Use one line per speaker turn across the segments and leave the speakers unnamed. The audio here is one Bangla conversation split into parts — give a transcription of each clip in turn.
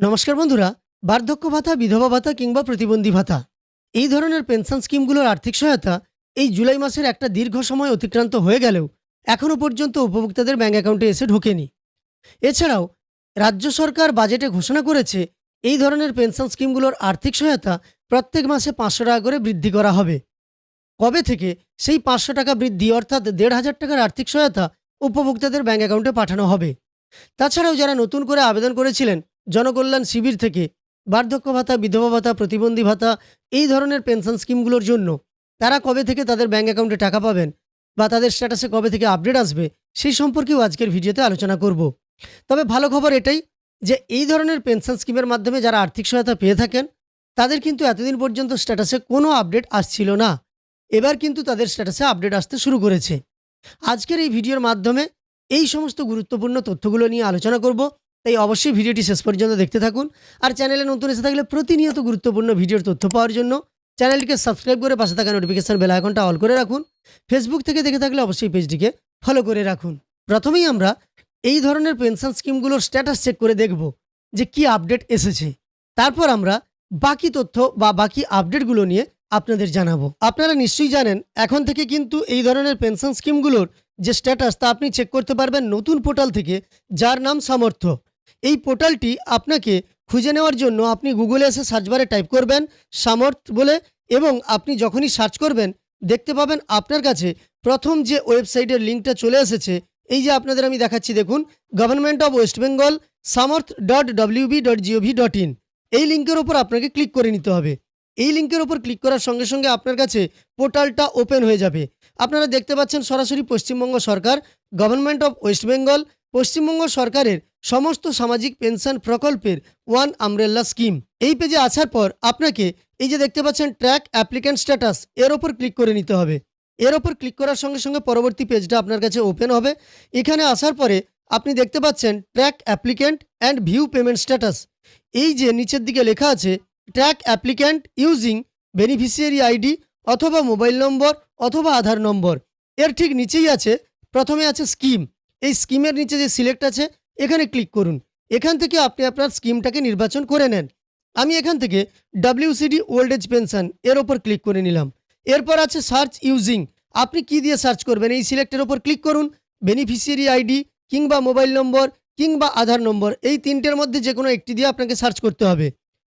নমস্কার বন্ধুরা। বার্ধক্য ভাতা, বিধবা ভাতা কিংবা প্রতিবন্ধী ভাতা এই ধরনের পেনশন স্কিমগুলোর আর্থিক সহায়তা এই জুলাই মাসের একটা দীর্ঘ সময় অতিক্রান্ত হয়ে গেলেও এখনও পর্যন্ত উপভোক্তাদের ব্যাঙ্ক অ্যাকাউন্টে এসে ঢোকেনি। এছাড়াও রাজ্য সরকার বাজেটে ঘোষণা করেছে এই ধরনের পেনশন স্কিমগুলোর আর্থিক সহায়তা প্রত্যেক মাসে 500 টাকা করে বৃদ্ধি করা হবে। কবে থেকে সেই 500 টাকা বৃদ্ধি অর্থাৎ 1,500 টাকার আর্থিক সহায়তা উপভোক্তাদের ব্যাঙ্ক অ্যাকাউন্টে পাঠানো হবে। তাছাড়াও যারা নতুন করে আবেদন করেছিলেন জনকল্যাণ শিবির থেকে বার্ধক্য ভাতা, বিধবা ভাতা, প্রতিবন্ধী ভাতা এই ধরনের পেনশন স্কিমগুলোর জন্য, তারা কবে থেকে তাদের ব্যাঙ্ক অ্যাকাউন্টে টাকা পাবেন বা তাদের স্ট্যাটাসে কবে থেকে আপডেট আসবে সেই সম্পর্কেও আজকের ভিডিওতে আলোচনা করব। তবে ভালো খবর এটাই যে এই ধরনের পেনশন স্কিমের মাধ্যমে যারা আর্থিক সহায়তা পেয়ে থাকেন তাদের কিন্তু এতদিন পর্যন্ত স্ট্যাটাসে কোনো আপডেট আসছিল না। এবার কিন্তু তাদের স্ট্যাটাসে আপডেট আসতে শুরু করেছে। আজকের এই ভিডিওর মাধ্যমে এই সমস্ত গুরুত্বপূর্ণ তথ্যগুলো নিয়ে আলোচনা করব, তাই অবশ্যই ভিডিওটি শেষ পর্যন্ত দেখতে থাকুন। আর চ্যানেলে নতুন এসে থাকলে প্রতিনিয়ত গুরুত্বপূর্ণ ভিডিওর তথ্য পাওয়ার জন্য চ্যানেলটিকে সাবস্ক্রাইব করে পাশে থাকা নোটিফিকেশন বেল আইকনটা অল করে রাখুন। ফেসবুক থেকে দেখে থাকলে অবশ্যই পেজটিকে ফলো করে রাখুন। প্রথমেই আমরা এই ধরনের পেনশন স্কিমগুলোর স্ট্যাটাস চেক করে দেখব যে কি আপডেট এসেছে। তারপর আমরা বাকি তথ্য বা বাকি আপডেটগুলো নিয়ে আপনাদের জানাবো। আপনারা নিশ্চয়ই জানেন এখন থেকে কিন্তু এই ধরনের পেনশন স্কিমগুলোর যে স্ট্যাটাস তা আপনি চেক করতে পারবেন নতুন পোর্টাল থেকে, যার নাম সামর্থ্য। এই পোর্টালটি আপনাকে খুঁজে নেওয়ার জন্য আপনি গুগলে এসে সার্চ বারে টাইপ করবেন সামর্থ বলে, এবং আপনি যখনই সার্চ করবেন দেখতে পাবেন আপনার কাছে প্রথম যে ওয়েবসাইটের লিঙ্কটা চলে এসেছে। এই যে আপনাদের আমি দেখাচ্ছি, দেখুন, government of West Bengal samorth.wb.gov.in। এই লিঙ্কের ওপর আপনাকে ক্লিক করে নিতে হবে। এই লিঙ্কের ওপর ক্লিক করার সঙ্গে সঙ্গে আপনার কাছে পোর্টালটা ওপেন হয়ে যাবে। আপনারা দেখতে পাচ্ছেন সরাসরি পশ্চিমবঙ্গ সরকার, government of West Bengal, Paschimbanga সরকারের সমস্ত সামাজিক পেনশন প্রকল্পের ওয়ান আমব্রেলা স্কিম। এই পেজে আসার পর আপনাকে এই যে দেখতে পাচ্ছেন ট্র্যাক অ্যাপ্লিক্যান্ট স্ট্যাটাস, এর ওপর ক্লিক করে নিতে হবে। এর ওপর ক্লিক করার সঙ্গে সঙ্গে পরবর্তী পেজটা আপনার কাছে ওপেন হবে। এখানে আসার পরে আপনি দেখতে পাচ্ছেন track applicant and view payment status. এই যে নিচের দিকে লেখা আছে track applicant using beneficiary ID অথবা মোবাইল নম্বর অথবা আধার নম্বর, এর ঠিক নিচেই আছে, প্রথমে আছে স্কিম। এই স্কিমের নিচে যে সিলেক্ট আছে এখানে ক্লিক করুন। এখান থেকে আপনি আপনার স্কিমটাকে নির্বাচন করে নেন। আমি এখান থেকে WCD ওল্ড এজ পেনশন এর ওপর ক্লিক করে নিলাম। এরপর আছে সার্চ ইউজিং, আপনি কি দিয়ে সার্চ করবেন এই সিলেক্টের ওপর ক্লিক করুন। বেনিফিশিয়ারি আইডি কিংবা মোবাইল নম্বর কিংবা আধার নম্বর, এই তিনটের মধ্যে যে কোনো একটি দিয়ে আপনাকে সার্চ করতে হবে।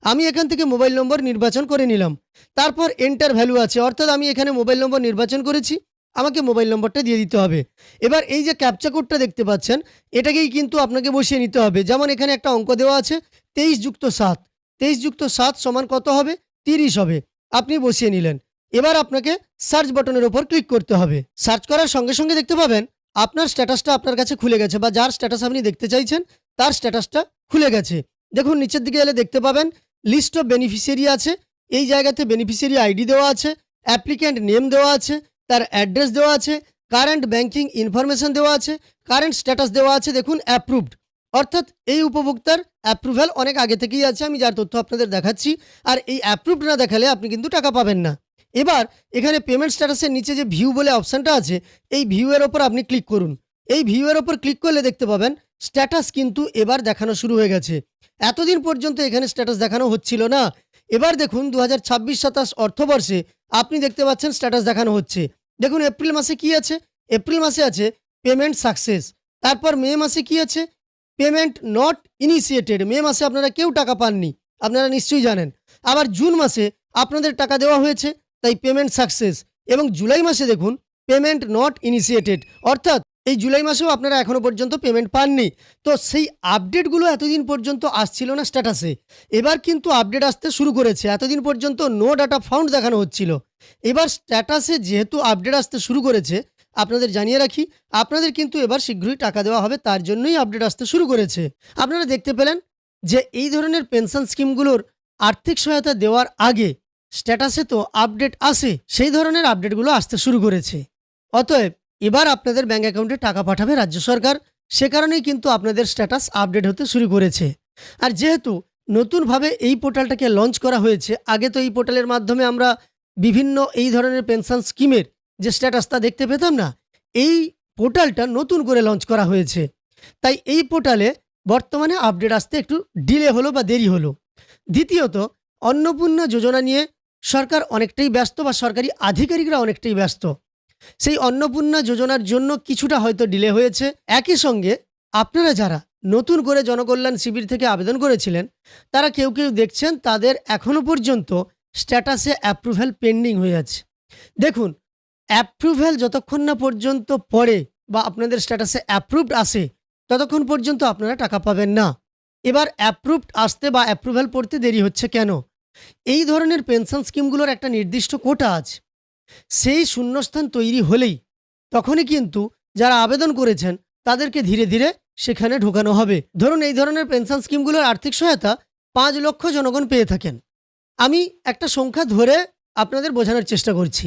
আমি এখান থেকে মোবাইল নম্বর নির্বাচন করে নিলাম। তারপর এন্টার ভ্যালু আছে, অর্থাৎ আমি এখানে মোবাইল নম্বর নির্বাচন করেছি, আমাকে মোবাইল নম্বরটা দিয়ে দিতে হবে। এবার এই যে ক্যাপচা কোডটা দেখতে পাচ্ছেন এটাকেই কিন্তু আপনাকে বসিয়ে নিতে হবে। যেমন এখানে একটা অঙ্ক দেওয়া আছে 23 যুক্ত 7, 23 যুক্ত 7 সমান কত হবে? 30 হবে। আপনি বসিয়ে নিলেন। এবার আপনাকে সার্চ বাটনের ওপর ক্লিক করতে হবে। সার্চ করার সঙ্গে সঙ্গে দেখতে পাবেন আপনার স্ট্যাটাসটা আপনার কাছে খুলে গেছে, বা যার স্ট্যাটাস আপনি দেখতে চাইছেন তার স্ট্যাটাসটা খুলে গেছে। দেখুন নিচের দিকে এলে দেখতে পাবেন লিস্ট অফ বেনিফিশিয়ারি আছে। এই জায়গাতে বেনিফিশিয়ারি আইডি দেওয়া আছে, অ্যাপ্লিক্যান্ট নেম দেওয়া আছে, তার অ্যাড্রেস দেওয়া আছে, কারেন্ট ব্যাংকিং ইনফরমেশন দেওয়া আছে, কারেন্ট স্ট্যাটাস দেওয়া আছে দেখুন অ্যাপ্রুভড, অর্থাৎ এই উপভোক্তার অ্যাপ্রুভ্যাল অনেক আগে থেকেই আছে, আমি যার তথ্য আপনাদের দেখাচ্ছি। আর এই অ্যাপ্রুভড না দেখালে আপনি কিন্তু টাকা পাবেন না। এবার এখানে পেমেন্ট স্ট্যাটাসের নিচে যে ভিউ বলে অপশানটা আছে, এই ভিউ এর ওপর আপনি ক্লিক করুন। এই ভিউ এর ওপর ক্লিক করলে দেখতে পাবেন স্ট্যাটাস কিন্তু এবার দেখানো শুরু হয়ে গেছে। এতদিন পর্যন্ত এখানে স্ট্যাটাস দেখানো হচ্ছিল না। এবার দেখুন 2026-27 অর্থবর্ষে আপনি দেখতে পাচ্ছেন স্ট্যাটাস দেখানো হচ্ছে। দেখুন এপ্রিল মাসে কি আছে? এপ্রিল মাসে আছে পেমেন্ট সাকসেস। তারপর মে মাসে কি আছে? Payment not initiated. মে মাসে আপনারা কেউ টাকা পাননি, আপনারা নিশ্চয়ই জানেন। আবার জুন মাসে আপনাদের টাকা দেওয়া হয়েছে, তাই পেমেন্ট সাকসেস। এবং জুলাই মাসে দেখুন পেমেন্ট নট ইনিশিয়েটেড, অর্থাৎ এই জুলাই মাসেও আপনারা এখনও পর্যন্ত পেমেন্ট পাননি। তো সেই আপডেটগুলো এতদিন পর্যন্ত আসছিল না স্ট্যাটাসে, এবার কিন্তু আপডেট আসতে শুরু করেছে। এতদিন পর্যন্ত নো ডাটা ফাউন্ড দেখানো হচ্ছিল, এবার স্ট্যাটাসে যেহেতু আপডেট আসতে শুরু করেছে, আপনাদের জানিয়ে রাখি আপনাদের কিন্তু এবার শীঘ্রই টাকা দেওয়া হবে, তার জন্যই আপডেট আসতে শুরু করেছে। আপনারা দেখতে পেলেন যে এই ধরনের পেনশন স্কিমগুলোর আর্থিক সহায়তা দেওয়ার আগে স্ট্যাটাসে তো আপডেট আসে, সেই ধরনের আপডেটগুলো আসতে শুরু করেছে। অতএব এবার আপনাদের ব্যাঙ্ক অ্যাকাউন্টে টাকা পাঠাবে রাজ্য সরকার, সে কারণেই কিন্তু আপনাদের স্ট্যাটাস আপডেট হতে শুরু করেছে। আর যেহেতু নতুনভাবে এই পোর্টালটাকে লঞ্চ করা হয়েছে, আগে তো এই পোর্টালের মাধ্যমে আমরা বিভিন্ন এই ধরনের পেনশন স্কিমের যে স্ট্যাটাস তা দেখতে পেতাম না। এই পোর্টালটা নতুন করে লঞ্চ করা হয়েছে, তাই এই পোর্টালে বর্তমানে আপডেট আসতে একটু ডিলে হলো বা দেরি হলো। দ্বিতীয়ত, অন্নপূর্ণা যোজনা নিয়ে সরকার অনেকটাই ব্যস্ত বা সরকারি আধিকারিকরা অনেকটাই ব্যস্ত। সেই অন্নপূর্ণা যোজনার জন্য কিছুটা হয়তো ডিলে হয়েছে। একই সঙ্গে আপনারা যারা নতুন করে জনকল্যাণ শিবির থেকে আবেদন করেছিলেন, তারা কেউ কেউ দেখছেন তাদের এখনও পর্যন্ত স্ট্যাটাসে অ্যাপ্রুভ্যাল পেন্ডিং হয়ে আছে। দেখুন, অ্যাপ্রুভ্যাল যতক্ষণ না পর্যন্ত পড়ে বা আপনাদের স্ট্যাটাসে অ্যাপ্রুভড আসে, ততক্ষণ পর্যন্ত আপনারা টাকা পাবেন না। এবার অ্যাপ্রুভড আসতে বা অ্যাপ্রুভ্যাল পড়তে দেরি হচ্ছে কেন? এই ধরনের পেনশন স্কিমগুলোর একটা নির্দিষ্ট কোটা আছে। সেই শূন্যস্থান তৈরি হলেই তখনই কিন্তু যারা আবেদন করেছেন তাদেরকে ধীরে ধীরে সেখানে ঢোকানো হবে। ধরুন, এই ধরনের পেনশন স্কিমগুলোর আর্থিক সহায়তা 5 লক্ষ জনগণ পেয়ে থাকেন। আমি একটা সংখ্যা ধরে আপনাদের বোঝানোর চেষ্টা করছি।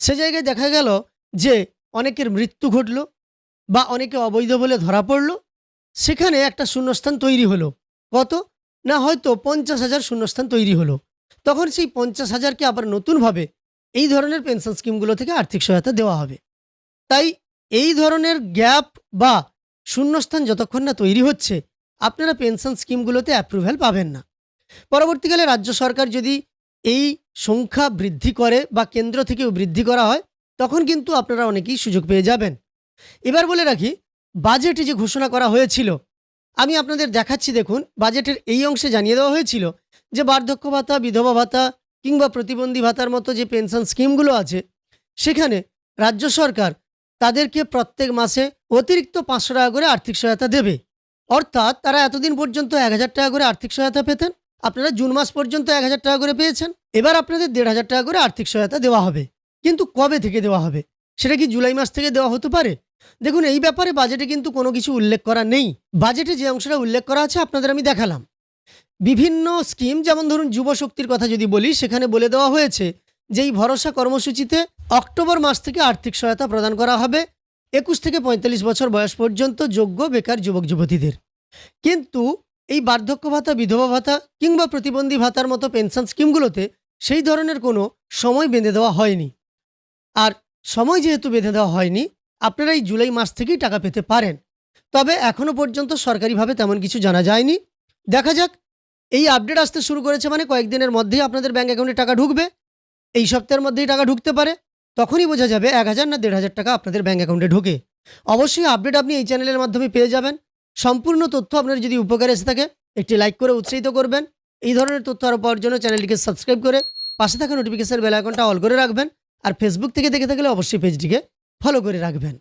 সে জায়গায় দেখা গেল যে অনেকের মৃত্যু ঘটল বা অনেকে অবৈধ বলে ধরা পড়ল, সেখানে একটা শূন্যস্থান তৈরি হলো। কত? না, হয়তো 50,000 শূন্যস্থান তৈরি হলো। তখন সেই 50,000কে আবার নতুনভাবে এই ধরনের পেনশন স্কিমগুলো থেকে আর্থিক সহায়তা দেওয়া হবে। তাই এই ধরনের গ্যাপ বা শূন্যস্থান যতক্ষণ না তৈরি হচ্ছে, আপনারা পেনশন স্কিমগুলোতে অ্যাপ্রুভ্যাল পাবেন না। পরবর্তীকালে রাজ্য সরকার যদি এই সংখ্যা বৃদ্ধি করে বা কেন্দ্র থেকেও বৃদ্ধি করা হয়, তখন কিন্তু আপনারা অনেকেই সুযোগ পেয়ে যাবেন। এবার বলে রাখি, বাজেটে যে ঘোষণা করা হয়েছিল, আমি আপনাদের দেখাচ্ছি। দেখুন, বাজেটের এই অংশে জানিয়ে দেওয়া হয়েছিল যে বার্ধক্য ভাতা, বিধবা ভাতা কিংবা প্রতিবন্ধী ভাতার মতো যে পেনশন স্কিমগুলো আছে, সেখানে রাজ্য সরকার তাদেরকে প্রত্যেক মাসে অতিরিক্ত 500 টাকা করে আর্থিক সহায়তা দেবে। অর্থাৎ তারা এতদিন পর্যন্ত 1,000 টাকা করে আর্থিক সহায়তা পেতেন, আপনারা জুন মাস পর্যন্ত 1,000 টাকা করে পেয়েছেন। এবার আপনাদের 1,500 টাকা করে আর্থিক সহায়তা দেওয়া হবে। কিন্তু কবে থেকে দেওয়া হবে? সেটা কি জুলাই মাস থেকে দেওয়া হতে পারে? দেখুন, এই ব্যাপারে বাজেটে কিন্তু কোনো কিছু উল্লেখ করা নেই। বাজেটে যে অংশটা উল্লেখ করা আছে আপনাদের আমি দেখালাম। বিভিন্ন স্কিম, যেমন ধরুন যুব শক্তির কথা যদি বলি, সেখানে বলে দেওয়া হয়েছে যে এই ভরসা কর্মসূচিতে অক্টোবর মাস থেকে আর্থিক সহায়তা প্রদান করা হবে 21 থেকে 45 বছর বয়স পর্যন্ত যোগ্য বেকার যুবক যুবতীদের। কিন্তু এই বার্ধক্য ভাতা, বিধবা ভাতা কিংবা প্রতিবন্ধী ভাতার মতো পেনশন স্কিমগুলোতে সেই ধরনের কোনো সময় বেঁধে দেওয়া হয়নি। আর সময় যেহেতু বেঁধে দেওয়া হয়নি, আপনারা এই জুলাই মাস থেকেই টাকা পেতে পারেন। তবে এখনও পর্যন্ত সরকারিভাবে তেমন কিছু জানা যায়নি। দেখা যাক, এই আপডেট আসতে শুরু করেছে মানে কয়েকদিনের মধ্যেই আপনাদের ব্যাঙ্ক অ্যাকাউন্টে টাকা ঢুকবে। এই সপ্তাহের মধ্যেই টাকা ঢুকতে পারে। তখনই বোঝা যাবে 1,000 না 1,500 টাকা আপনাদের ব্যাঙ্ক অ্যাকাউন্টে ঢোকে। অবশ্যই আপডেট আপনি এই চ্যানেলের মাধ্যমে পেয়ে যাবেন। সম্পূর্ণ তথ্য আপনার যদি উপকারে এসে থাকে, একটি লাইক করে উৎসাহিত করবেন। এই ধরনের তথ্য আরও পাওয়ার জন্য চ্যানেলটিকে সাবস্ক্রাইব করে পাশে থাকা নোটিফিকেশন বেল আইকনটা অল করে রাখবেন। আর ফেসবুক থেকে দেখে থাকলে অবশ্যই পেজটিকে ফলো করে রাখবেন।